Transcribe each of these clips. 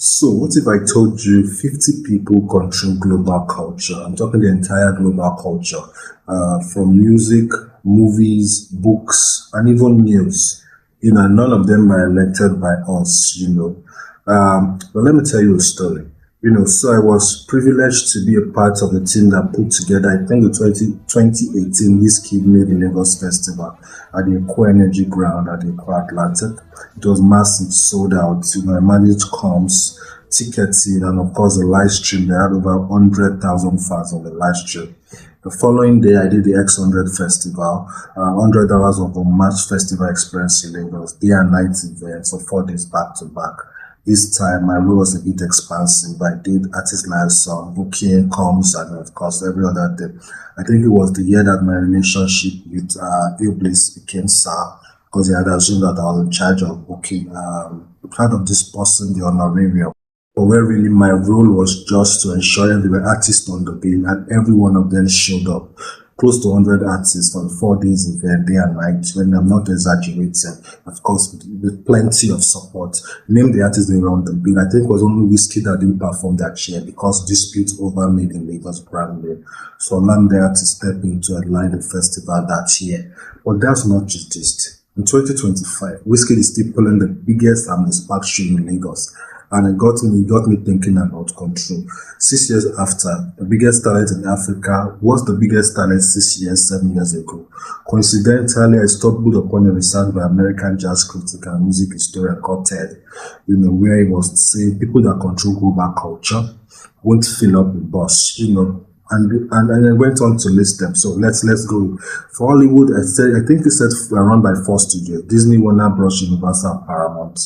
So, what if I told you 50 people control global culture? I'm talking the entire global culture, from music, movies, books, and even news. None of them are elected by us. But let me tell you a story. So I was privileged to be a part of the team that put together, I think, the 2018 Whiskey Made in Lagos Festival at the Eco Energy Ground at the Eco Atlantic. It was massive, sold out. I managed comms, ticketing, and of course the live stream. They had over 100,000 fans on the live stream. The following day, I did the X100 Festival, 100 hours of a match festival experience in Lagos, day and night events, so 4 days back to back. This time, my role was a bit expansive. I did artist live song, booking, comms, and of course, every other thing. I think it was the year that my relationship with Iblis became sour, because he had assumed that I was in charge of booking, part of this person, the honorarium. But where really my role was just to ensure there were artists on the bill, and every one of them showed up. Close to 100 artists on 4 days event, day and night, when I'm not exaggerating. Of course, with plenty of support. Name the artists they were on the bill. I think it was only Whiskey that didn't perform that year because disputes over Made in Lagos brand name. So allowed the artist step in to headline the festival that year. But that's not just it. In 2025, Whiskey is still pulling the biggest and most packed show in Lagos. And it got me thinking about control. 6 years after, the biggest talent in Africa was the biggest talent 7 years ago. Coincidentally, I stumbled upon a research by American jazz critic and music historian called Ted, where he was saying people that control global culture won't fill up the bus, and I went on to list them. So let's go. For Hollywood, I think he said run by 4 studios: Disney, Warner Bros., Universal, and Paramount.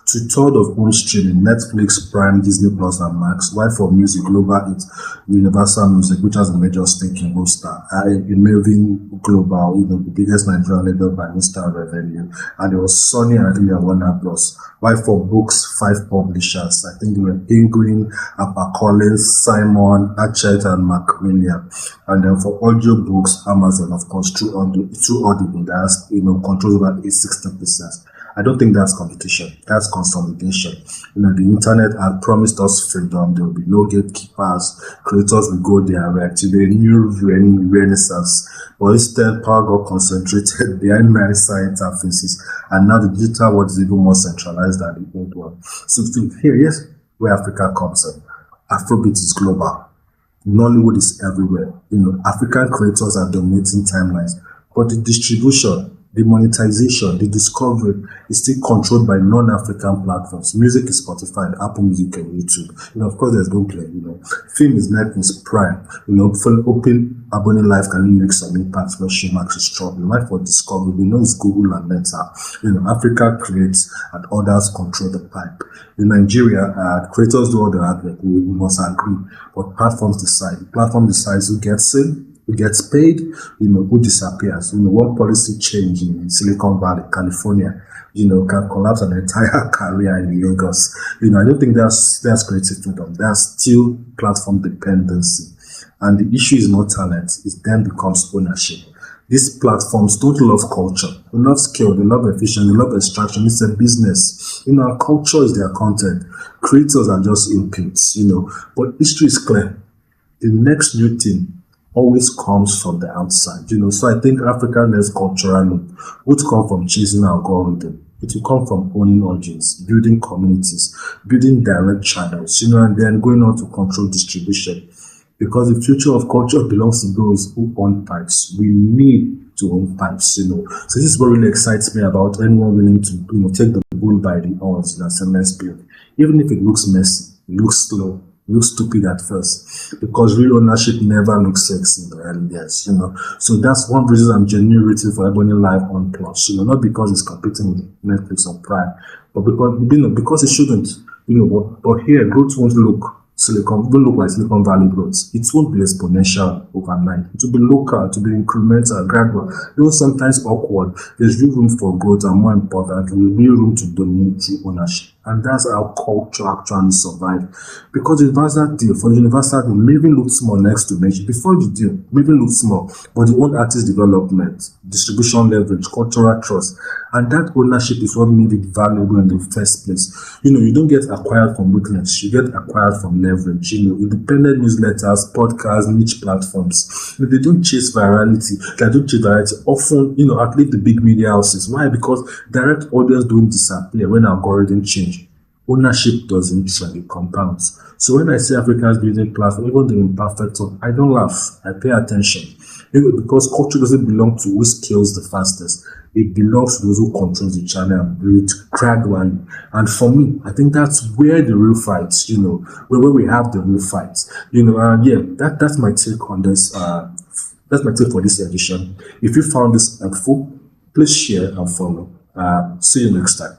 2/3 of own streaming: Netflix, Prime, Disney Plus, and Max. While for music, global it's Universal Music, which has a major stake in Roster, in Melvin Global, the biggest Nigerian label by Roster revenue. And there was Sony, and I think they were Warner Bros. While for books, 5 publishers. I think they were Penguin, HarperCollins, Simon, Hachette, and Macmillan. And then for audio books, Amazon, of course, through Audible, that's controls about 60%. I don't think that's competition. That's consolidation. The internet had promised us freedom. There will be no gatekeepers. Creators will go direct. A new renaissance. But instead, power got concentrated behind nice interfaces. And now the digital world is even more centralized than the old one. So here's where Africa comes in. Afrobeat is global. Nollywood is everywhere. African creators are dominating timelines. But the distribution, the monetization, the discovery is still controlled by non-African platforms. Music is Spotify, Apple Music, and YouTube. Of course, there's no play. Film is Netflix, Prime. For open EbonyLife can make some impact for Showmax is struggling. Why for discovery? We know it's Google and Meta. Africa creates and others control the pipe. In Nigeria, creators do all the hard work. We must agree. But platforms decide. The platform decides who gets in, who gets paid, who disappears. One policy change in Silicon Valley, California, can collapse an entire career in Lagos. I don't think that's creative freedom. That's still platform dependency. And the issue is not talent, it then becomes ownership. These platforms don't love culture, they love skill, they love efficiency, they love extraction. It's a business. Our culture is their content. Creators are just inputs, But history is clear. The next new thing always comes from the outside, So I think African-led cultural would come from chasing algorithm. It will come from owning audience, building communities, building direct channels, and then going on to control distribution. Because the future of culture belongs to those who own pipes. We need to own pipes, So this is what really excites me about anyone willing to, take the bull by the horns and say, let's build. Even if it looks messy, it looks slow, looks stupid at first, because real ownership never looks sexy in the early years, So that's one reason I'm genuinely rooting for EbonyLife ON Plus, not because it's competing with Netflix or Prime, but because it shouldn't, But here, growth won't look like Silicon Valley growth. It won't be exponential overnight. It will be local, it will be incremental, gradual. Though sometimes awkward, there's real room for growth, and more importantly, real room to dominate ownership. And that's how culture actually survived. Because the universal deal, for the universal deal, maybe looked small next to mention. Before the deal, maybe looked small, but the own artist development, distribution leverage, cultural trust, and that ownership is what made it valuable in the first place. You don't get acquired from weakness, you get acquired from leverage. Independent newsletters, podcasts, niche platforms, they don't chase virality. They don't chase virality. Often, at least the big media houses. Why? Because direct audience don't disappear when algorithm change. Ownership doesn't trend, it compounds. So when I see Africans building platform, even the imperfect one, I don't laugh. I pay attention. Because culture doesn't belong to who scales the fastest. It belongs to those who control the channel and build gradually. And for me, I think that's where the real fights, where we have the real fights. That's my take on this. That's my take for this edition. If you found this helpful, please share and follow. See you next time.